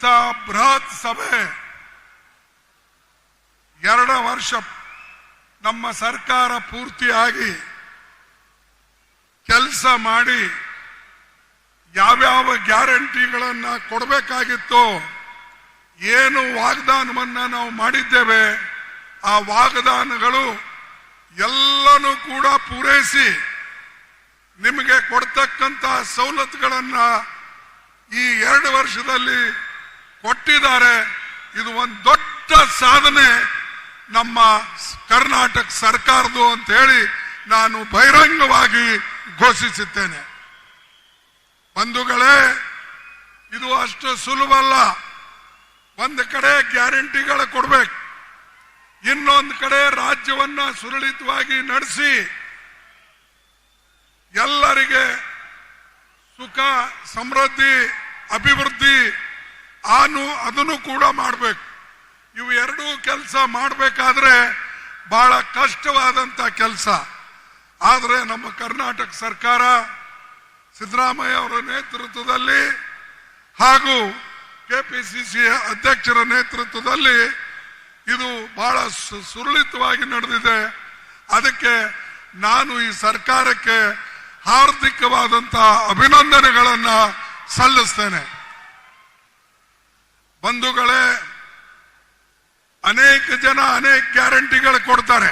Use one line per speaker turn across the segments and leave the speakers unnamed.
ಇಂಥ ಬೃಹತ್ ಸಭೆ 2 ವರ್ಷ ನಮ್ಮ ಸರ್ಕಾರ ಪೂರ್ತಿಯಾಗಿ ಕೆಲಸ ಮಾಡಿ ಯಾವ್ಯಾವ ಗ್ಯಾರಂಟಿಗಳನ್ನ ಕೊಡಬೇಕಾಗಿತ್ತು, ಏನು ವಾಗ್ದಾನವನ್ನ ನಾವು ಮಾಡಿದ್ದೇವೆ, ಆ ವಾಗ್ದಾನಗಳು ಎಲ್ಲನೂ ಕೂಡ ಪೂರೈಸಿ ನಿಮಗೆ ಕೊಡ್ತಕ್ಕಂತ ಸವಲತ್ತುಗಳನ್ನ ಈ 2 ವರ್ಷದಲ್ಲಿ ಕೊಟ್ಟಿದ್ದಾರೆ. ಇದು ಒಂದು ದೊಡ್ಡ ಸಾಧನೆ ನಮ್ಮ ಕರ್ನಾಟಕ ಸರ್ಕಾರದ್ದು ಅಂತ ಹೇಳಿ ನಾನು ಬಹಿರಂಗವಾಗಿ ಘೋಷಿಸುತ್ತೇನೆ. ಬಂಧುಗಳೇ, ಇದು ಅಷ್ಟು ಸುಲಭ ಅಲ್ಲ. ಒಂದು ಕಡೆ ಗ್ಯಾರಂಟಿಗಳು ಕೊಡ್ಬೇಕು, ಇನ್ನೊಂದು ಕಡೆ ರಾಜ್ಯವನ್ನ ಸುರಳಿತವಾಗಿ ನಡೆಸಿ ಎಲ್ಲರಿಗೆ ಸುಖ, ಸಮೃದ್ಧಿ, ಅಭಿವೃದ್ಧಿ ಅದನ್ನು ಕೂಡ ಮಾಡಬೇಕು. ಇವು ಎರಡೂ ಕೆಲಸ ಮಾಡಬೇಕಾದ್ರೆ ಬಹಳ ಕಷ್ಟವಾದಂತ ಕೆಲಸ. ಆದರೆ ನಮ್ಮ ಕರ್ನಾಟಕ ಸರ್ಕಾರ ಸಿದ್ದರಾಮಯ್ಯ ಅವರ ನೇತೃತ್ವದಲ್ಲಿ ಹಾಗೂ ಕೆಪಿಸಿಸಿ ಅಧ್ಯಕ್ಷರ ನೇತೃತ್ವದಲ್ಲಿ ಇದು ಬಹಳ ಸುರಳಿತವಾಗಿ ನಡೆದಿದೆ. ಅದಕ್ಕೆ ನಾನು ಈ ಸರ್ಕಾರಕ್ಕೆ ಹಾರ್ದಿಕವಾದಂತಹ ಅಭಿನಂದನೆಗಳನ್ನ ಸಲ್ಲಿಸ್ತೇನೆ. ಬಂಧುಗಳೇ, ಅನೇಕ ಜನ ಅನೇಕ ಗ್ಯಾರಂಟಿಗಳು ಕೊಡ್ತಾರೆ.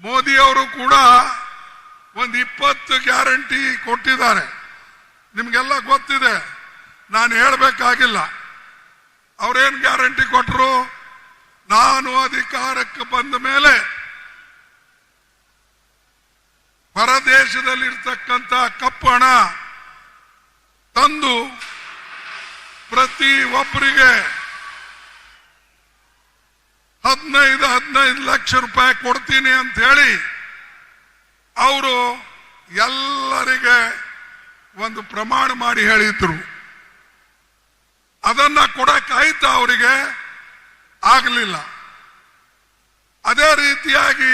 ಮೋದಿ ಅವರು ಕೂಡ ಒಂದು 20 ಗ್ಯಾರಂಟಿ ಕೊಟ್ಟಿದ್ದಾರೆ. ನಿಮ್ಗೆಲ್ಲ ಗೊತ್ತಿದೆ, ನಾನು ಹೇಳಬೇಕಾಗಿಲ್ಲ. ಅವ್ರೇನ್ ಗ್ಯಾರಂಟಿ ಕೊಟ್ಟರು? ನಾನು ಅಧಿಕಾರಕ್ಕೆ ಬಂದ ಮೇಲೆ ಹೊರದೇಶದಲ್ಲಿರ್ತಕ್ಕಂಥ ಕಪ್ಪು ಹಣ ತಂದು ಪ್ರತಿ ಒಬ್ಬರಿಗೆ 15 ಲಕ್ಷ ರೂಪಾಯಿ ಕೊಡ್ತೀನಿ ಅಂತ ಹೇಳಿ ಅವರು ಎಲ್ಲರಿಗೆ ಒಂದು ಪ್ರಮಾಣ ಮಾಡಿ ಹೇಳಿದ್ರು. ಅದನ್ನ ಕೊಡಕ್ಕಾಯ್ತಾ? ಅವರಿಗೆ ಆಗಲಿಲ್ಲ. ಅದೇ ರೀತಿಯಾಗಿ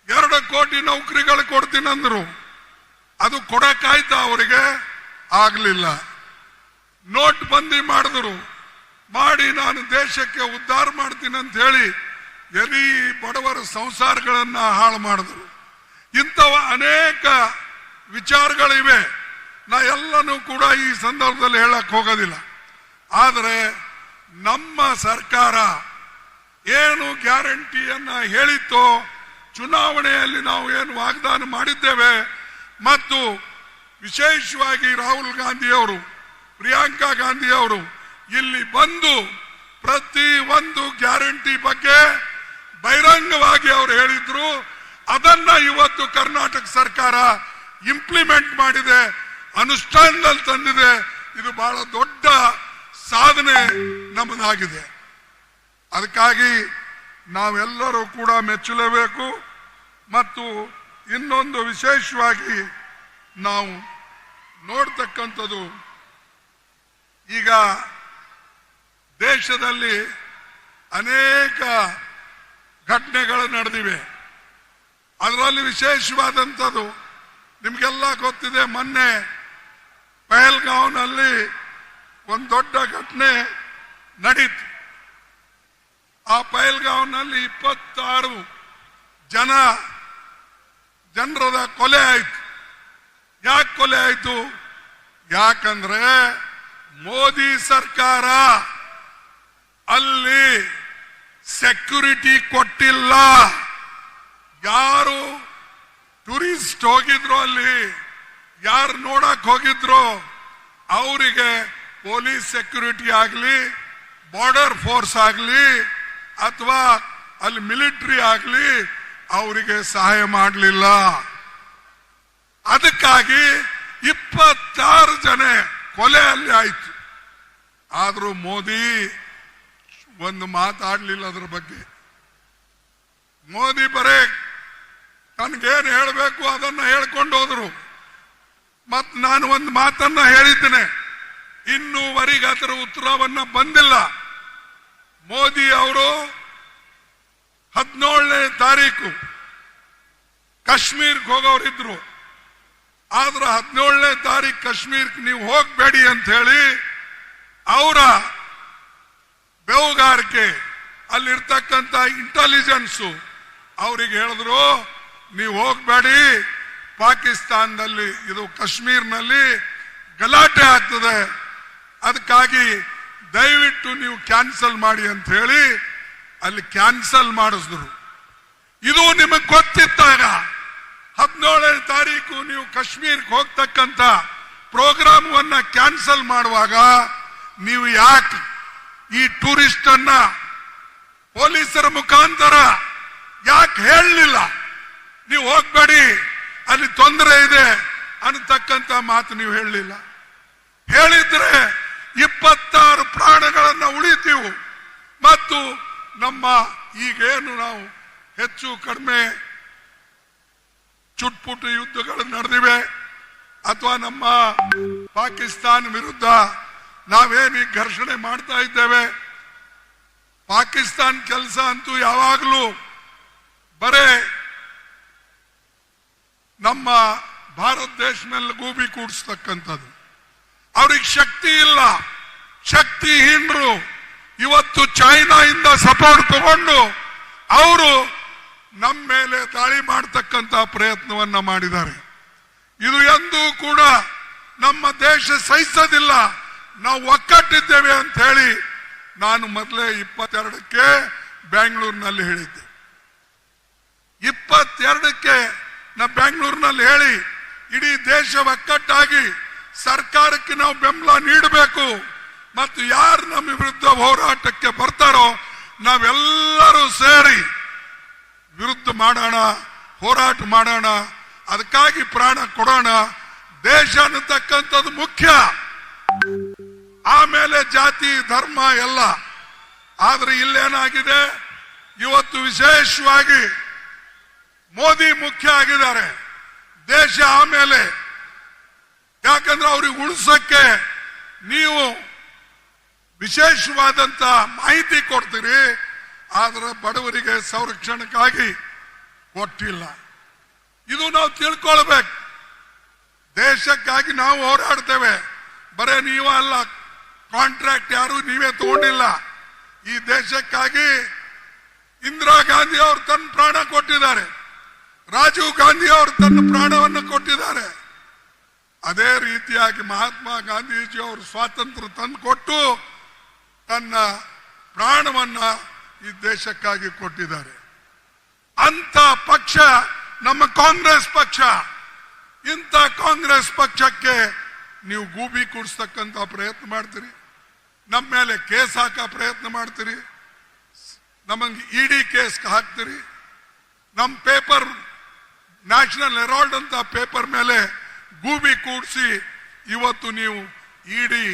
2 ಕೋಟಿ ನೌಕರಿಗಳು ಕೊಡ್ತೀನಂದ್ರು, ಅದು ಕೊಡಕ್ಕಾಯ್ತಾ? ಅವರಿಗೆ ಆಗಲಿಲ್ಲ. ನೋಟ್ ಬಂದಿ ಮಾಡಿದ್ರು, ಮಾಡಿ ನಾನು ದೇಶಕ್ಕೆ ಉದ್ಧಾರ ಮಾಡ್ತೀನಿ ಅಂತ ಹೇಳಿ ಎಲ್ಲಿ ಬಡವರ ಸಂಸಾರಗಳನ್ನ ಹಾಳು ಮಾಡಿದ್ರು. ಇಂಥವ ಅನೇಕ ವಿಚಾರಗಳಿವೆ. ನಾ ಎಲ್ಲನೂ ಕೂಡ ಈ ಸಂದರ್ಭದಲ್ಲಿ ಹೇಳಕ್ ಹೋಗೋದಿಲ್ಲ. ಆದರೆ ನಮ್ಮ ಸರ್ಕಾರ ಏನು ಗ್ಯಾರಂಟಿಯನ್ನ ಹೇಳಿತ್ತೋ, ಚುನಾವಣೆಯಲ್ಲಿ ನಾವು ಏನು ವಾಗ್ದಾನ ಮಾಡಿದ್ದೇವೆ, ಮತ್ತು ವಿಶೇಷವಾಗಿ ರಾಹುಲ್ ಗಾಂಧಿ ಅವರು, ಪ್ರಿಯಾಂಕಾ ಗಾಂಧಿ ಅವರು ಇಲ್ಲಿ ಬಂದು ಪ್ರತಿ ಒಂದು ಗ್ಯಾರಂಟಿ ಬಗ್ಗೆ ಬಹಿರಂಗವಾಗಿ ಅವರು ಹೇಳಿದ್ರು. ಅದನ್ನ ಇವತ್ತು ಕರ್ನಾಟಕ ಸರ್ಕಾರ ಇಂಪ್ಲಿಮೆಂಟ್ ಮಾಡಿದೆ, ಅನುಷ್ಠಾನದಲ್ಲಿ ತಂದಿದೆ. ಇದು ಬಹಳ ದೊಡ್ಡ ಸಾಧನೆ ನಮ್ಮದಾಗಿದೆ. ಅದಕ್ಕಾಗಿ ನಾವೆಲ್ಲರೂ ಕೂಡ ಮೆಚ್ಚಲೇಬೇಕು. ಮತ್ತು ಇನ್ನೊಂದು ವಿಶೇಷವಾಗಿ ನಾವು ನೋಡ್ತಕ್ಕಂಥದ್ದು, ಈಗ ದೇಶದಲ್ಲಿ ಅನೇಕ ಘಟನೆಗಳು ನಡೆದಿವೆ. ಅದರಲ್ಲಿ ವಿಶೇಷವಾದಂಥದ್ದು ನಿಮಗೆಲ್ಲ ಗೊತ್ತಿದೆ. ಮೊನ್ನೆ ಪಹಲ್ಗಾಂವ್ನಲ್ಲಿ ಒಂದು ದೊಡ್ಡ ಘಟನೆ ನಡೀತು. ಆ ಪಹಲ್ಗಾಂವ್ನಲ್ಲಿ 26 ಜನರದ ಕೊಲೆ ಆಯ್ತು. ಯಾಕೆ ಕೊಲೆ ಆಯ್ತು? ಯಾಕಂದ್ರೆ ಮೋದಿ ಸರ್ಕಾರ ಅಲ್ಲಿ ಸೆಕ್ಯೂರಿಟಿ ಕೊಟ್ಟಿಲ್ಲ. ಯಾರು ಟೂರಿಸ್ಟ್ ಹೋಗಿದ್ರು, ಅಲ್ಲಿ ಯಾರು ನೋಡಕ್ ಹೋಗಿದ್ರು, ಅವರಿಗೆ ಪೊಲೀಸ್ ಸೆಕ್ಯೂರಿಟಿ ಆಗಲಿ, ಬಾರ್ಡರ್ ಫೋರ್ಸ್ ಆಗಲಿ, ಅಥವಾ ಅಲ್ಲಿ ಮಿಲಿಟರಿ ಆಗಲಿ ಅವರಿಗೆ ಸಹಾಯ ಮಾಡಲಿಲ್ಲ. ಅದಕ್ಕಾಗಿ 26 ಜನ ಕೊಲೆ ಅಲ್ಲಿ ಆಯ್ತು. ಆದ್ರೂ ಮೋದಿ ಒಂದು ಮಾತಾಡ್ಲಿಲ್ಲ ಅದ್ರ ಬಗ್ಗೆ. ಮೋದಿ ಬರೇ ತನ್ಗೇನು ಹೇಳಬೇಕು ಅದನ್ನ ಹೇಳ್ಕೊಂಡು ಹೋದ್ರು. ಮತ್ ನಾನು ಒಂದು ಮಾತನ್ನ ಹೇಳಿದ್ದೇನೆ, ಇನ್ನೂವರೆಗೆ ಅದರ ಉತ್ತರವನ್ನ ಬಂದಿಲ್ಲ. ಮೋದಿ ಅವರು 17ನೇ ತಾರೀಕು ಕಾಶ್ಮೀರ್ಗೆ ಹೋಗೋರಿದ್ರು. ಆದ್ರೆ 17ನೇ ತಾರೀಕು ಕಾಶ್ಮೀರ್ಗೆ ನೀವು ಹೋಗ್ಬೇಡಿ ಅಂತ ಹೇಳಿ ಅಲ್ಲಿರ್ತಕ್ಕಂಥ ಇಂಟೆಲಿಜೆನ್ಸ್ ಅವ್ರಿಗೆ ಹೇಳಿದ್ರು, ನೀವು ಹೋಗ್ಬೇಡಿ, ಪಾಕಿಸ್ತಾನದಲ್ಲಿ ಇದು ಕಾಶ್ಮೀರ್ನಲ್ಲಿ ಗಲಾಟೆ ಆಗ್ತದೆ, ಅದಕ್ಕಾಗಿ ದಯವಿಟ್ಟು ನೀವು ಕ್ಯಾನ್ಸಲ್ ಮಾಡಿ ಅಂತ ಹೇಳಿ ಅಲ್ಲಿ ಕ್ಯಾನ್ಸಲ್ ಮಾಡಿಸಿದ್ರು. ಇದು ನಿಮಗೆ ಗೊತ್ತಿದ್ದಾಗ 17ನೇ ತಾರೀಕು ನೀವು ಕಾಶ್ಮೀರ್ಗೆ ಹೋಗ್ತಕ್ಕಂಥ ಪ್ರೋಗ್ರಾಮವನ್ನ ಕ್ಯಾನ್ಸಲ್ ಮಾಡುವಾಗ ನೀವು ಯಾಕೆ ಈ ಟೂರಿಸ್ಟ್ ಅನ್ನ ಪೊಲೀಸರ ಮುಖಾಂತರ ಯಾಕೆ ಹೇಳಲಿಲ್ಲ? ನೀವು ಹೋಗ್ಬೇಡಿ, ಅಲ್ಲಿ ತೊಂದರೆ ಇದೆ ಅನ್ನತಕ್ಕಂಥ ಮಾತು ನೀವು ಹೇಳಲಿಲ್ಲ. ಹೇಳಿದ್ರೆ 26 ಪ್ರಾಣಗಳನ್ನ ಉಳಿತೀವು ಮತ್ತು ನಮ್ಮ ಈಗೇನು ನಾವು ಹೆಚ್ಚು ಕಡಿಮೆ ಚುಟ್ಪುಟ್ಟು ಯುದ್ಧಗಳು ನಡೆದಿವೆ ಅಥವಾ ನಮ್ಮ ಪಾಕಿಸ್ತಾನ ವಿರುದ್ಧ ನಾವೇನು ಘರ್ಷಣೆ ಮಾಡ್ತಾ ಇದ್ದೇವೆ, ಪಾಕಿಸ್ತಾನ ಕೆಲಸ ಅಂತೂ ಯಾವಾಗಲೂ ಬರೇ ನಮ್ಮ ಭಾರತ ದೇಶ ಮೇಲೆ ಗೂಬಿ ಕೂಡಿಸ್ತಕ್ಕಂಥದ್ದು. ಅವ್ರಿಗೆ ಶಕ್ತಿ ಇಲ್ಲ, ಶಕ್ತಿಹೀನರು. ಇವತ್ತು ಚೈನಾದಿಂದ ಸಪೋರ್ಟ್ ತಗೊಂಡು ಅವರು ನಮ್ಮ ಮೇಲೆ ದಾಳಿ ಮಾಡತಕ್ಕಂಥ ಪ್ರಯತ್ನವನ್ನ ಮಾಡಿದ್ದಾರೆ. ಇದು ಎಂದೂ ಕೂಡ ನಮ್ಮ ದೇಶ ಸಹಿಸೋದಿಲ್ಲ. ನಾವು ಒಕ್ಕಟ್ಟಿದ್ದೇವೆ ಅಂತ ಹೇಳಿ ನಾನು ಮೊದಲೇ 22ಕ್ಕೆ ಬೆಂಗಳೂರಿನಲ್ಲಿ ಹೇಳಿದ್ದೆ. 22ಕ್ಕೆ ನಾ ಬೆಂಗಳೂರಿನಲ್ಲಿ ಹೇಳಿ ಇಡೀ ದೇಶ ಒಕ್ಕಟ್ಟಾಗಿ ಸರ್ಕಾರಕ್ಕೆ ನಾವು ಬೆಂಬಲ ನೀಡಬೇಕು ಮತ್ತು ಯಾರು ನಮ್ಮ ವಿರುದ್ಧ ಹೋರಾಟಕ್ಕೆ ಬರ್ತಾರೋ ನಾವೆಲ್ಲರೂ ಸೇರಿ ವಿರುದ್ಧ ಮಾಡೋಣ, ಹೋರಾಟ ಮಾಡೋಣ, ಅದಕ್ಕಾಗಿ ಪ್ರಾಣ ಕೊಡೋಣ. ದೇಶ ಅನ್ನತಕ್ಕಂಥದ್ದು ಮುಖ್ಯ, ಆಮೇಲೆ ಜಾತಿ ಧರ್ಮ ಎಲ್ಲ. ಆದ್ರೆ ಇಲ್ಲೇನಾಗಿದೆ, ಇವತ್ತು ವಿಶೇಷವಾಗಿ ಮೋದಿ ಮುಖ್ಯ ಆಗಿದ್ದಾರೆ, ದೇಶ ಆಮೇಲೆ. ಯಾಕಂದ್ರೆ ಅವ್ರಿಗೆ ಉಳಿಸಕ್ಕೆ ನೀವು ವಿಶೇಷವಾದಂತ ಮಾಹಿತಿ ಕೊಡ್ತೀರಿ, ಆದ್ರೆ ಬಡವರಿಗೆ ಸಂರಕ್ಷಣೆಗಾಗಿ ಕೊಟ್ಟಿಲ್ಲ. ಇದು ನಾವು ತಿಳ್ಕೊಳ್ಬೇಕು. ದೇಶಕ್ಕಾಗಿ ನಾವು ಹೋರಾಡ್ತೇವೆ, ಬರೇ ನೀವ ಅಲ್ಲ, ಕಾಂಟ್ರಾಕ್ಟ್ ಯಾರು ನೀವೇ ತಗೊಂಡಿಲ್ಲ. ಈ ದೇಶಕ್ಕಾಗಿ ಇಂದಿರಾ ಗಾಂಧಿ ಅವರು ತನ್ನ ಪ್ರಾಣ ಕೊಟ್ಟಿದ್ದಾರೆ, ರಾಜೀವ್ ಗಾಂಧಿ ಅವರು ತನ್ನ ಪ್ರಾಣವನ್ನು ಕೊಟ್ಟಿದ್ದಾರೆ. ಅದೇ ರೀತಿಯಾಗಿ ಮಹಾತ್ಮ ಗಾಂಧೀಜಿ ಅವರು ಸ್ವಾತಂತ್ರ್ಯ ತಂದು ಕೊಟ್ಟು ತನ್ನ ಪ್ರಾಣವನ್ನ ಈ ದೇಶಕ್ಕಾಗಿ ಕೊಟ್ಟಿದ್ದಾರೆ. ಅಂತ ಪಕ್ಷ ನಮ್ಮ ಕಾಂಗ್ರೆಸ್ ಪಕ್ಷ. ಇಂಥ ಕಾಂಗ್ರೆಸ್ ಪಕ್ಷಕ್ಕೆ ನೀವು ಗೂಬಿ ಕೂಡಿಸ್ತಕ್ಕಂಥ ಪ್ರಯತ್ನ ಮಾಡ್ತೀರಿ, ನಮ್ಮ ಮೇಲೆ ಕೇಸ್ ಹಾಕೋ ಪ್ರಯತ್ನ ಮಾಡ್ತೀರಿ, ನಮಗೆ ಇಡಿ ಕೇಸ್ ಹಾಕ್ತೀರಿ. ನಮ್ಮ ಪೇಪರ್ ನ್ಯಾಷನಲ್ ಹೆರಾಲ್ಡ್ ಅಂತ ಪೇಪರ್ ಮೇಲೆ ಗೂಬಿ ಕೂಡಿಸಿ ಇವತ್ತು ನೀವು ಇಡಿ,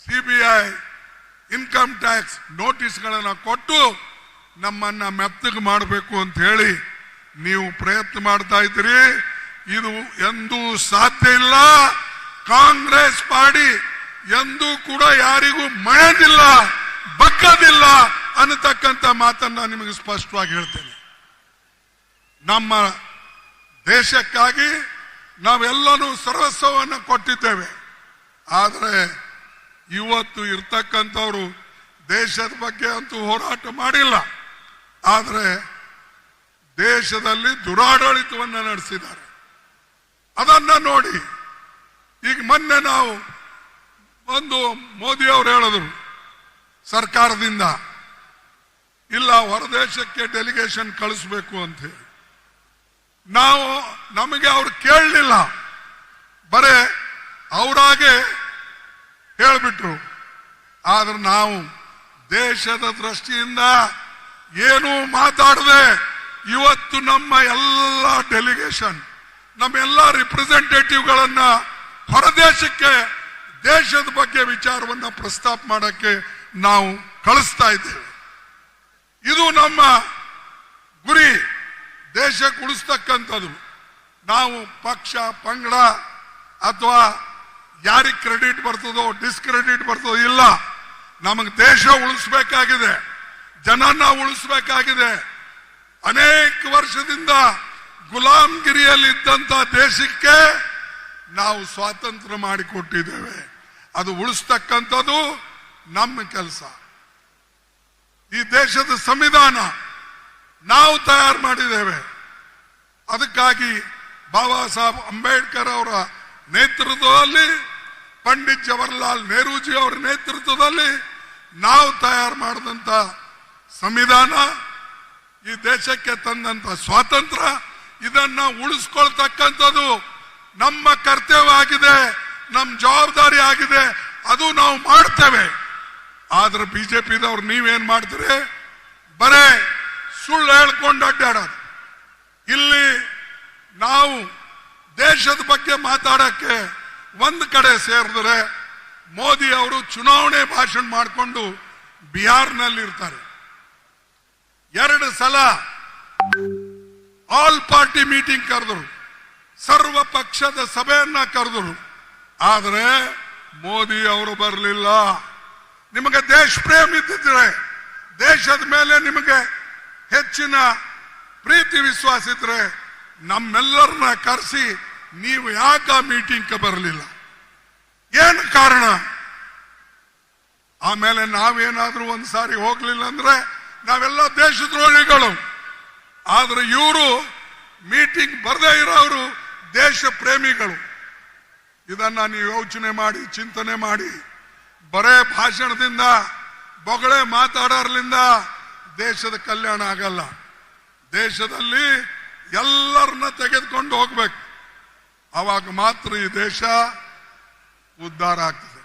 ಸಿಬಿಐ, ಇನ್ಕಮ್ ಟ್ಯಾಕ್ಸ್ ನೋಟಿಸ್ಗಳನ್ನು ಕೊಟ್ಟು ನಮ್ಮನ್ನ ಮೆತ್ತಗೆ ಮಾಡಬೇಕು ಅಂತ ಹೇಳಿ ನೀವು ಪ್ರಯತ್ನ ಮಾಡ್ತಾ ಇದ್ದೀರಿ. ಇದು ಎಂದೂ ಸಾಧ್ಯ ಇಲ್ಲ. ಕಾಂಗ್ರೆಸ್ ಪಾರ್ಟಿ ಎಂದೂ ಕೂಡ ಯಾರಿಗೂ ಮಳೆದಿಲ್ಲ, ಬಗ್ಗದಿಲ್ಲ ಅನ್ನತಕ್ಕಂಥ ಮಾತನ್ನ ನಿಮಗೆ ಸ್ಪಷ್ಟವಾಗಿ ಹೇಳ್ತೇನೆ. ನಮ್ಮ ದೇಶಕ್ಕಾಗಿ ನಾವೆಲ್ಲನೂ ಸರ್ವಸ್ವವನ್ನು ಕೊಟ್ಟಿದ್ದೇವೆ. ಆದರೆ ಇವತ್ತು ಇರ್ತಕ್ಕಂಥವ್ರು ದೇಶದ ಬಗ್ಗೆ ಅಂತೂ ಹೋರಾಟ ಮಾಡಿಲ್ಲ, ಆದರೆ ದೇಶದಲ್ಲಿ ದುರಾಡಳಿತವನ್ನು ನಡೆಸಿದ್ದಾರೆ. ಅದನ್ನ ನೋಡಿ ಈಗ ಮೊನ್ನೆ ನಾವು ಒಂದು ಮೋದಿ ಅವರು ಹೇಳಿದ್ರು ಸರ್ಕಾರದಿಂದ, ಇಲ್ಲ ಹೊರದೇಶಕ್ಕೆ ಡೆಲಿಗೇಷನ್ ಕಳಿಸ್ಬೇಕು ಅಂತ ಹೇಳಿ. ನಾವು ನಮಗೆ ಅವ್ರು ಕೇಳಲಿಲ್ಲ, ಬರೇ ಅವರಾಗೆ ಹೇಳ್ಬಿಟ್ರು. ಆದ್ರೆ ನಾವು ದೇಶದ ದೃಷ್ಟಿಯಿಂದ ಏನೂ ಮಾತಾಡದೆ ಇವತ್ತು ನಮ್ಮ ಎಲ್ಲ ಡೆಲಿಗೇಷನ್, ನಮ್ಮೆಲ್ಲ ರಿಪ್ರೆಸೆಂಟೇಟಿವ್ಗಳನ್ನ ಹೊರದೇಶಕ್ಕೆ ದೇಶದ ಬಗ್ಗೆ ವಿಚಾರವನ್ನ ಪ್ರಸ್ತಾಪ ಮಾಡಕ್ಕೆ ನಾವು ಕಳಿಸ್ತಾ ಇದ್ದೇವೆ. ಇದು ನಮ್ಮ ಗುರಿ, ದೇಶಕ್ಕೆ ಉಳಿಸ್ತಕ್ಕಂಥದ್ದು. ನಾವು ಪಕ್ಷ ಪಂಗಡ ಅಥವಾ ಯಾರಿಗೆ ಕ್ರೆಡಿಟ್ ಬರ್ತದೋ ಡಿಸ್ಕ್ರೆಡಿಟ್ ಬರ್ತದೋ ಇಲ್ಲ. ನಮಗೆ ದೇಶ ಉಳಿಸ್ಬೇಕಾಗಿದೆ, ಜನನ ಉಳಿಸ್ಬೇಕಾಗಿದೆ. ಅನೇಕ ವರ್ಷದಿಂದ ಗುಲಾಮಗಿರಿಯಲ್ಲಿ ಇದ್ದಂತ ದೇಶಕ್ಕೆ ನಾವು ಸ್ವಾತಂತ್ರ್ಯ ಮಾಡಿಕೊಟ್ಟಿದ್ದೇವೆ. ಅದು ಉಳಿಸ್ತಕ್ಕಂಥದ್ದು ನಮ್ಮ ಕೆಲಸ. ಈ ದೇಶದ ಸಂವಿಧಾನ ನಾವು ತಯಾರು ಮಾಡಿದ್ದೇವೆ. ಅದಕ್ಕಾಗಿ ಬಾಬಾ ಸಾಹೇಬ್ ಅಂಬೇಡ್ಕರ್ ಅವರ ನೇತೃತ್ವದಲ್ಲಿ, ಪಂಡಿತ್ ಜವಾಹರ್ಲಾಲ್ ನೆಹರೂಜಿ ಅವರ ನೇತೃತ್ವದಲ್ಲಿ ನಾವು ತಯಾರು ಮಾಡಿದಂತ ಸಂವಿಧಾನ, ಈ ದೇಶಕ್ಕೆ ತಂದಂತ ಸ್ವಾತಂತ್ರ್ಯ, ಇದನ್ನ ಉಳಿಸ್ಕೊಳ್ತಕ್ಕಂಥದ್ದು ನಮ್ಮ ಕರ್ತವ್ಯ ಆಗಿದೆ, ನಮ್ಮ ಜವಾಬ್ದಾರಿ ಆಗಿದೆ. ಅದು ನಾವು ಮಾಡ್ತೇವೆ. ಆದ್ರೆ ಬಿಜೆಪಿದವ್ರು ನೀವೇನ್ ಮಾಡ್ತೀರಿ? ಬರೇ ಸುಳ್ಳು ಹೇಳ್ಕೊಂಡು ಅಡ್ಡಾಡೋದು. ಇಲ್ಲಿ ನಾವು ದೇಶದ ಬಗ್ಗೆ ಮಾತಾಡಕ್ಕೆ ಒಂದು ಕಡೆ ಸೇರಿದ್ರೆ, ಮೋದಿ ಅವರು ಚುನಾವಣೆ ಭಾಷಣ ಮಾಡಿಕೊಂಡು ಬಿಹಾರ್ನಲ್ಲಿ ಇರ್ತಾರೆ. 2 ಸಲ ಆಲ್ ಪಾರ್ಟಿ ಮೀಟಿಂಗ್ ಕರೆದರು, ಸರ್ವ ಪಕ್ಷದ ಸಭೆಯನ್ನ ಕರೆದರು. ಆದರೆ ಮೋದಿ ಅವರು ಬರಲಿಲ್ಲ. ನಿಮಗೆ ದೇಶ ಪ್ರೇಮ ಇದ್ದಿದ್ರೆ, ದೇಶದ ಮೇಲೆ ನಿಮಗೆ ಹೆಚ್ಚಿನ ಪ್ರೀತಿ ವಿಶ್ವಾಸ ಇದ್ರೆ ನಮ್ಮೆಲ್ಲರನ್ನ ಕರೆಸಿ ನೀವು ಯಾಕ ಮೀಟಿಂಗ್ ಬರಲಿಲ್ಲ? ಏನು ಕಾರಣ? ಆಮೇಲೆ ನಾವೇನಾದ್ರೂ ಒಂದ್ಸಾರಿ ಹೋಗ್ಲಿಲ್ಲ ಅಂದ್ರೆ ನಾವೆಲ್ಲ ದೇಶದ್ರೋಹಿಗಳು. ಆದ್ರೆ ಇವರು ಮೀಟಿಂಗ್ ಬರದೇ ಇರೋರು ದೇಶ ಪ್ರೇಮಿಗಳು. ಇದನ್ನ ನೀವು ಯೋಚನೆ ಮಾಡಿ, ಚಿಂತನೆ ಮಾಡಿ. ಬರೇ ಭಾಷಣದಿಂದ, ಬೊಗಳೆ ಮಾತಾಡೋರ್ಲಿಂದ ದೇಶದ ಕಲ್ಯಾಣ ಆಗಲ್ಲ. ದೇಶದಲ್ಲಿ ಎಲ್ಲರನ್ನ ತೆಗೆದುಕೊಂಡು ಹೋಗ್ಬೇಕು. ಆವಾಗ ಮಾತ್ರ ಈ ದೇಶ ಉದ್ಧಾರ ಆಗ್ತದೆ.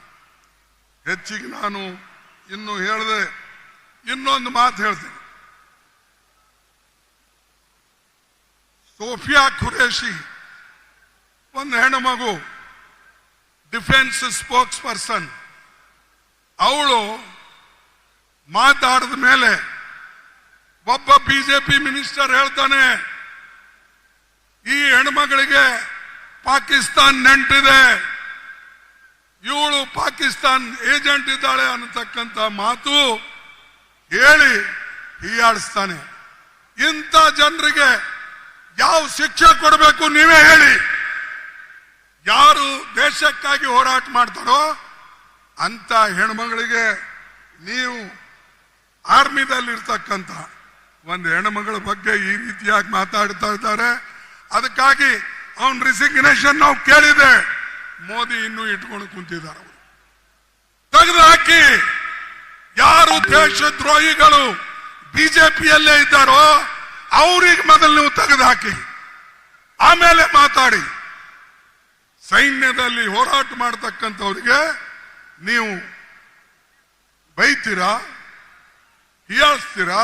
ಹೆಚ್ಚಿಗೆ ನಾನು ಇನ್ನು ಹೇಳಿದೆ, ಇನ್ನೊಂದು ಮಾತು ಹೇಳ್ತೀನಿ. ಸೋಫಿಯಾ ಖುರೇಶಿ ಒಂದು ಹೆಣ್ಣು ಮಗು, ಡಿಫೆನ್ಸ್ ಸ್ಪೋಕ್ಸ್ ಪರ್ಸನ್. ಅವಳು ಮಾತಾಡಿದ ಮೇಲೆ ಒಬ್ಬ ಬಿಜೆಪಿ ಮಿನಿಸ್ಟರ್ ಹೇಳ್ತಾನೆ, ಈ ಹೆಣ್ಮಗಳಿಗೆ ಪಾಕಿಸ್ತಾನ್ ನೆಂಟಿದೆ, ಇವಳು ಪಾಕಿಸ್ತಾನ್ ಏಜೆಂಟ್ ಇದ್ದಾಳೆ ಅನ್ನತಕ್ಕಂಥ ಮಾತು ಹೇಳಿ ಹೀಯಾಡಿಸ್ತಾನೆ. ಇಂಥ ಜನರಿಗೆ ಯಾವ ಶಿಕ್ಷೆ ಕೊಡಬೇಕು ನೀವೇ ಹೇಳಿ. ಯಾರು ದೇಶಕ್ಕಾಗಿ ಹೋರಾಟ ಮಾಡ್ತಾರೋ ಅಂತ ಹೆಣ್ಮಗಳಿಗೆ ನೀವು ಆರ್ಮಿದಲ್ಲಿರ್ತಕ್ಕಂಥ ಒಂದು ಹೆಣ್ಮಗಳ ಬಗ್ಗೆ ಈ ರೀತಿಯಾಗಿ ಮಾತಾಡ್ತಾ ಇದ್ದಾರೆ. ಅದಕ್ಕಾಗಿ ಅವನ್ ರಿಸಿಗ್ನೇಷನ್ ನಾವು ಕೇಳಿದೆ. ಮೋದಿ ಇನ್ನೂ ಇಟ್ಕೊಂಡು ಕುಂತಿದ್ದಾರೆ. ತೆಗೆದು ಹಾಕಿ. ಯಾರು ದೇಶದ್ರೋಹಿಗಳು ಬಿಜೆಪಿಯಲ್ಲೇ ಇದ್ದಾರೋ ಅವ್ರಿಗೆ ಮೊದಲು ನೀವು ತೆಗೆದು ಹಾಕಿ, ಆಮೇಲೆ ಮಾತಾಡಿ. ಸೈನ್ಯದಲ್ಲಿ ಹೋರಾಟ ಮಾಡತಕ್ಕಂಥವ್ರಿಗೆ ನೀವು ಬೈತೀರಾ, ಹೀಯಾಳಿಸ್ತೀರಾ?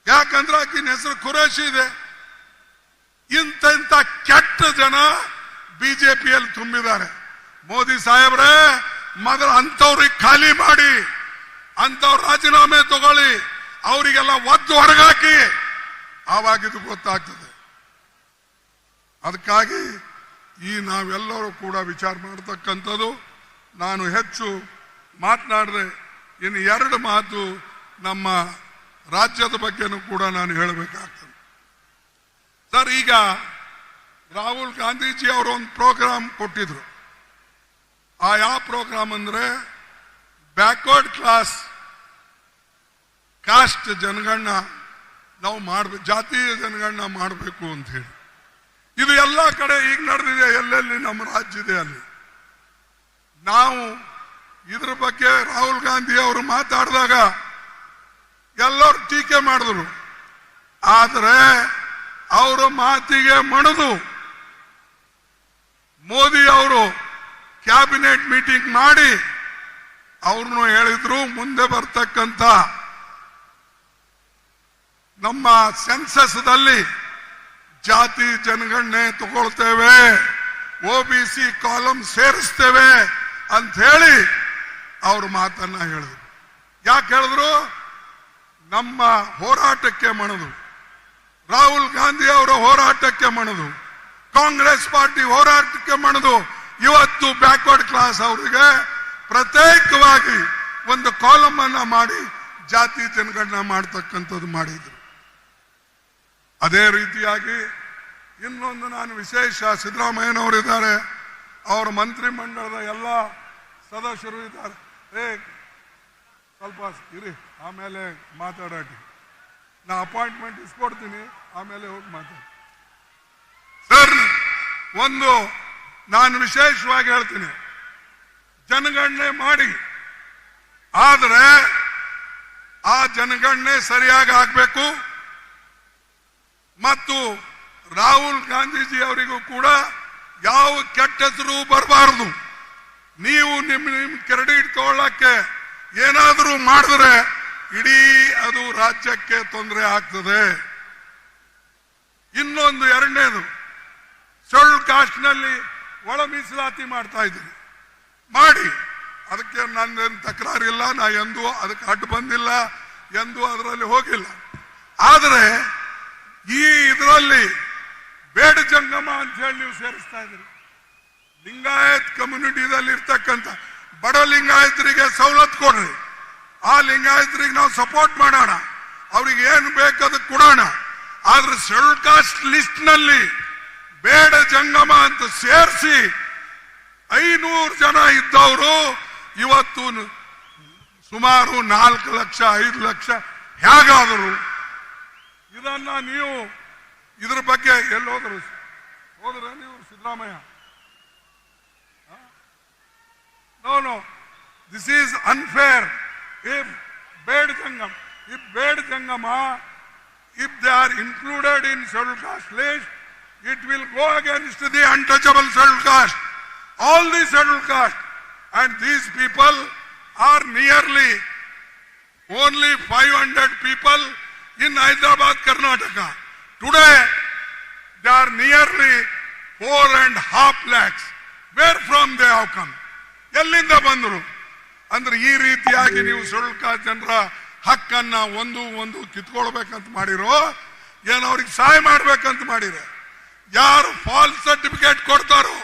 ಯಾಕಂದ್ರೆ ಆಕಿನ ಹೆಸರು ಖುರೇಶಿ ಇದೆ. ಇಂಥ ಕೆಟ್ಟ ಜನ ಬಿಜೆಪಿಯಲ್ಲಿ ತುಂಬಿದ್ದಾರೆ. ಮೋದಿ ಸಾಹೇಬ್ರೆ, ಮೊದಲು ಅಂತವ್ರಿಗೆ ಖಾಲಿ ಮಾಡಿ, ಅಂತವ್ರ ರಾಜೀನಾಮೆ ತಗೊಳ್ಳಿ, ಅವರಿಗೆಲ್ಲ ಒದ್ದು ಹೊರಗಾಕಿ, ಆವಾಗ ಇದು ಗೊತ್ತಾಗ್ತದೆ. ಅದಕ್ಕಾಗಿ ಈ ನಾವೆಲ್ಲರೂ ಕೂಡ ವಿಚಾರ ಮಾಡತಕ್ಕಂಥದ್ದು. ನಾನು ಹೆಚ್ಚು ಮಾತನಾಡಿದೆ. ಇನ್ನು 2 ಮಾತು ನಮ್ಮ ರಾಜ್ಯದ ಬಗ್ಗೆನೂ ಕೂಡ ನಾನು ಹೇಳಬೇಕಾಗ್ತದೆ. ಸರ್, ಈಗ ರಾಹುಲ್ ಗಾಂಧೀಜಿ ಅವರು ಒಂದು ಪ್ರೋಗ್ರಾಮ್ ಕೊಟ್ಟಿದ್ರು. ಆ ಯಾವ ಪ್ರೋಗ್ರಾಮ್ ಅಂದ್ರೆ ಬ್ಯಾಕ್ವರ್ಡ್ ಕ್ಲಾಸ್ ಕಾಸ್ಟ್ ಜನಗಣನ ನಾವು ಮಾಡಬೇಕು, ಜಾತೀಯ ಜನಗಣನ ಮಾಡಬೇಕು ಅಂತ ಹೇಳಿ. ಇದು ಎಲ್ಲ ಕಡೆ ಈಗ ನಡೆದಿದೆ. ಎಲ್ಲೆಲ್ಲಿ ನಮ್ಮ ರಾಜ್ಯ ಇದೆ ಅಲ್ಲಿ. ನಾವು ಇದ್ರ ಬಗ್ಗೆ ರಾಹುಲ್ ಗಾಂಧಿ ಅವರು ಮಾತಾಡಿದಾಗ ಎಲ್ಲರೂ ಟೀಕೆ ಮಾಡಿದ್ರು. ಆದರೆ ಅವರ ಮಾತಿಗೆ ಮಣಿದು ಮೋದಿ ಅವರು ಕ್ಯಾಬಿನೆಟ್ ಮೀಟಿಂಗ್ ಮಾಡಿ ಅವ್ರನ್ನು ಹೇಳಿದ್ರು, ಮುಂದೆ ಬರ್ತಕ್ಕಂಥ ನಮ್ಮ ಸೆನ್ಸಸ್ದಲ್ಲಿ ಜಾತಿ ಜನಗಣನೆ ತಗೊಳ್ತೇವೆ, OBC ಕಾಲಮ್ ಸೇರಿಸ್ತೇವೆ ಅಂತ ಹೇಳಿ ಅವ್ರ ಮಾತನ್ನ ಹೇಳಿದ್ರು. ಯಾಕೆ ಹೇಳಿದ್ರು? ನಮ್ಮ ಹೋರಾಟಕ್ಕೆ ಮಣಿದು, ರಾಹುಲ್ ಗಾಂಧಿ ಅವರ ಹೋರಾಟಕ್ಕೆ ಮಣಿದು, ಕಾಂಗ್ರೆಸ್ ಪಾರ್ಟಿ ಹೋರಾಟಕ್ಕೆ ಮಣಿದು ಇವತ್ತು ಬ್ಯಾಕ್ವರ್ಡ್ ಕ್ಲಾಸ್ ಅವರಿಗೆ ಪ್ರತ್ಯೇಕವಾಗಿ ಒಂದು ಕಾಲಮ್ ಅನ್ನ ಮಾಡಿ ಜಾತಿ ಜನಗಣನೆ ಮಾಡತಕ್ಕಂಥದ್ದು ಮಾಡಿದ್ರು. ಅದೇ ರೀತಿಯಾಗಿ ಇನ್ನೊಂದು ನಾನು ವಿಶೇಷ, ಸಿದ್ದರಾಮಯ್ಯನವರಿದ್ದಾರೆ, ಅವರ ಮಂತ್ರಿ ಮಂಡಲದ ಎಲ್ಲ ಸದಸ್ಯರು ಇದ್ದಾರೆ. ಸ್ವಲ್ಪ ಇರಿ, ಆಮೇಲೆ ಮಾತಾಡೋಟಿ. ನಾ ಅಪಾಯಿಂಟ್ಮೆಂಟ್ ಇಸ್ಕೊಡ್ತೀನಿ, ಆಮೇಲೆ ಹೋಗಿ ಮಾತಾಡಿ. ಸರ್, ಒಂದು ನಾನು ವಿಶೇಷವಾಗಿ ಹೇಳ್ತೀನಿ, ಜನಗಣನೆ ಮಾಡಿ, ಆದರೆ ಆ ಜನಗಣನೆ ಸರಿಯಾಗಿ ಆಗಬೇಕು. ಮತ್ತು ರಾಹುಲ್ ಗಾಂಧೀಜಿ ಅವರಿಗೂ ಕೂಡ ಯಾವ ಕೆಟ್ಟ ಹೆಸರು ಬರಬಾರದು. ನೀವು ನಿಮ್ಮ ಕ್ರೆಡಿಟ್ ತಗೊಳ್ಳಕ್ಕೆ ಏನಾದರೂ ಮಾಡಿದ್ರೆ ಇಡೀ ಅದು ರಾಜ್ಯಕ್ಕೆ ತೊಂದರೆ ಆಗ್ತದೆ. ಇನ್ನೊಂದು ಎರಡನೇದು, ಶೆಡ್ಯೂಲ್ ಕಾಸ್ಟ್ ನಲ್ಲಿ ಒಳ ಮೀಸಲಾತಿ ಮಾಡ್ತಾ ಇದ್ದೀರಿ, ಮಾಡಿ, ಅದಕ್ಕೆ ನಂದೇನು ತಕರಾರಿಲ್ಲ. ನಾ ಎಂದೂ ಅದಕ್ಕೆ ಅಡ್ಡು ಬಂದಿಲ್ಲ, ಎಂದೂ ಅದರಲ್ಲಿ ಹೋಗಿಲ್ಲ. ಆದರೆ ಈ ಇದರಲ್ಲಿ ಬೇಡ ಜಂಗಮ ಅಂತ ಹೇಳಿ ನೀವು ಸೇರಿಸ್ತಾ ಇದ್ದೀರಿ. ಲಿಂಗಾಯತ್ ಕಮ್ಯುನಿಟಿದಲ್ಲಿ ಇರ್ತಕ್ಕಂಥ ಬಡ ಲಿಂಗಾಯತರಿಗೆ ಸವಲತ್ತು ಕೊಡ್ರಿ, ಆ ಲಿಂಗಾಯತರಿಗೆ ನಾವು ಸಪೋರ್ಟ್ ಮಾಡೋಣ, ಅವ್ರಿಗೆ ಏನು ಬೇಕಾದಕ್ಕೆ ಕೊಡೋಣ. ಆದ್ರೆ ಶೆಡ್ಯೂಲ್ ಕಾಸ್ಟ್ ಲಿಸ್ಟ್ ನಲ್ಲಿ ಬೇಡ ಜಂಗಮ ಅಂತ ಸೇರಿಸಿ 500 ಜನ ಇದ್ದವರು ಇವತ್ತು ಸುಮಾರು 4 ಲಕ್ಷ 5 ಲಕ್ಷ ಹೇಗಾದರು? ಇದನ್ನ ನೀವು ಇದ್ರ ಬಗ್ಗೆ ಎಲ್ಲಿ ಹೋದ್ರೆ ನೀವು Siddaramaiah? No, this is unfair. If Bed Jangama, if they are included in scheduled caste list, it will go against the untouchable scheduled caste, all the scheduled caste, and these people are nearly only 500 people in Hyderabad, Karnataka. Today, they are nearly 4.5 lakhs. Where from they have come? ಎಲ್ಲಿಂದ ಬಂದರು? ಅಂದ್ರೆ ಈ ರೀತಿಯಾಗಿ ನೀವು schedule caste ಜನರ ಹಕ್ಕನ್ನ ಒಂದು ಕಿತ್ಕೊಳ್ಬೇಕಂತ ಮಾಡಿರೋ, ಏನು ಅವ್ರಿಗೆ ಸಹಾಯ ಮಾಡ್ಬೇಕಂತ ಮಾಡಿರೋ? ಯಾರು ಫಾಲ್ಸ್ ಸರ್ಟಿಫಿಕೇಟ್ ಕೊಡ್ತಾರೋ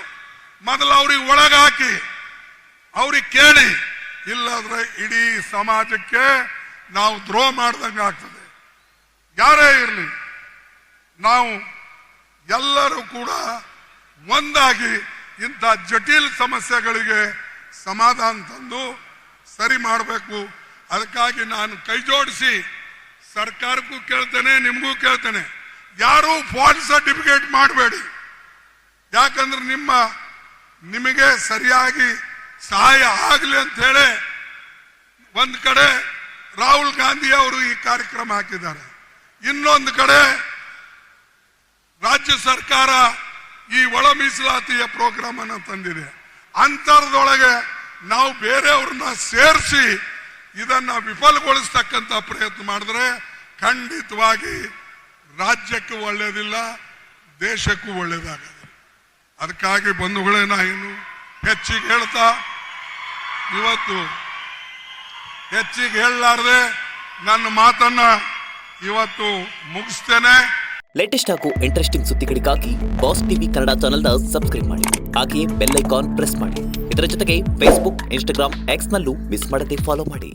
ಮೊದಲು ಅವ್ರಿಗೆ ಒಳಗೆ ಹಾಕಿ, ಅವ್ರಿಗೆ ಕೇಳಿ, ಇಲ್ಲಾದ್ರೆ ಇಡೀ ಸಮಾಜಕ್ಕೆ ನಾವು ದ್ರೋಹ ಮಾಡ್ದಂಗೆ ಆಗ್ತದೆ. ಯಾರೇ ಇರಲಿ, ನಾವು ಎಲ್ಲರೂ ಕೂಡ ಒಂದಾಗಿ ಇಂಥ ಜಟಿಲ ಸಮಸ್ಯೆಗಳಿಗೆ ಸಮಾಧಾನ ತಂದು ಸರಿ ಮಾಡಬೇಕು. ಅದಕ್ಕಾಗಿ ನಾನು ಕೈ ಜೋಡಿಸಿ ಸರ್ಕಾರಕ್ಕೂ ಕೇಳ್ತೇನೆ, ನಿಮಗೂ ಕೇಳ್ತೇನೆ, ಯಾರೂ ಫಾಲ್ಸ್ ಸರ್ಟಿಫಿಕೇಟ್ ಮಾಡಬೇಡಿ. ಯಾಕಂದ್ರೆ ನಿಮಗೆ ಸರಿಯಾಗಿ ಸಹಾಯ ಆಗಲಿ ಅಂತ ಹೇಳಿ ಒಂದು ಕಡೆ ರಾಹುಲ್ ಗಾಂಧಿ ಅವರು ಈ ಕಾರ್ಯಕ್ರಮ ಹಾಕಿದ್ದಾರೆ, ಇನ್ನೊಂದು ಕಡೆ ರಾಜ್ಯ ಸರ್ಕಾರ ಈ ಒಳ ಮೀಸಲಾತಿಯ ಪ್ರೋಗ್ರಾಮ್ ಅನ್ನು ತಂದಿದೆ. ಅಂತರದೊಳಗೆ ನಾವು ಬೇರೆಯವ್ರನ್ನ ಸೇರಿಸಿ ಇದನ್ನ ವಿಫಲಗೊಳಿಸ್ತಕ್ಕಂಥ ಪ್ರಯತ್ನ ಮಾಡಿದ್ರೆ ಖಂಡಿತವಾಗಿ ರಾಜ್ಯಕ್ಕೂ ಒಳ್ಳೇದಿಲ್ಲ, ದೇಶಕ್ಕೂ ಒಳ್ಳೇದಾಗಲ್ಲ. ಅದಕ್ಕಾಗಿ ಬಂಧುಗಳೇ, ನಾ ಇನ್ನು ಹೆಚ್ಚಿಗೆ ಹೇಳ್ತಾ ಇವತ್ತು ಹೆಚ್ಚಿಗೆ ಹೇಳಲಾರ್ದೆ ನನ್ನ ಮಾತನ್ನ ಇವತ್ತು ಮುಗಿಸ್ತೇನೆ.
ಲೇಟೆಸ್ಟ್ ಹಾಗೂ ಇಂಟ್ರೆಸ್ಟಿಂಗ್ ಸುದ್ದಿಗಳಿಗಾಗಿ ಬಾಸ್ ಟಿವಿ ಕನ್ನಡ ಚಾನೆಲ್ನ ಸಬ್ಸ್ಕ್ರೈಬ್ ಮಾಡಿ, ಹಾಗೆಯೇ ಬೆಲ್ ಐಕಾನ್ ಪ್ರೆಸ್ ಮಾಡಿ. ಇದರ ಜೊತೆಗೆ ಫೇಸ್ಬುಕ್, ಇನ್ಸ್ಟಾಗ್ರಾಮ್, ಎಕ್ಸ್ ನಲ್ಲೂ ಮಿಸ್ ಮಾಡದೆ ಫಾಲೋ ಮಾಡಿ.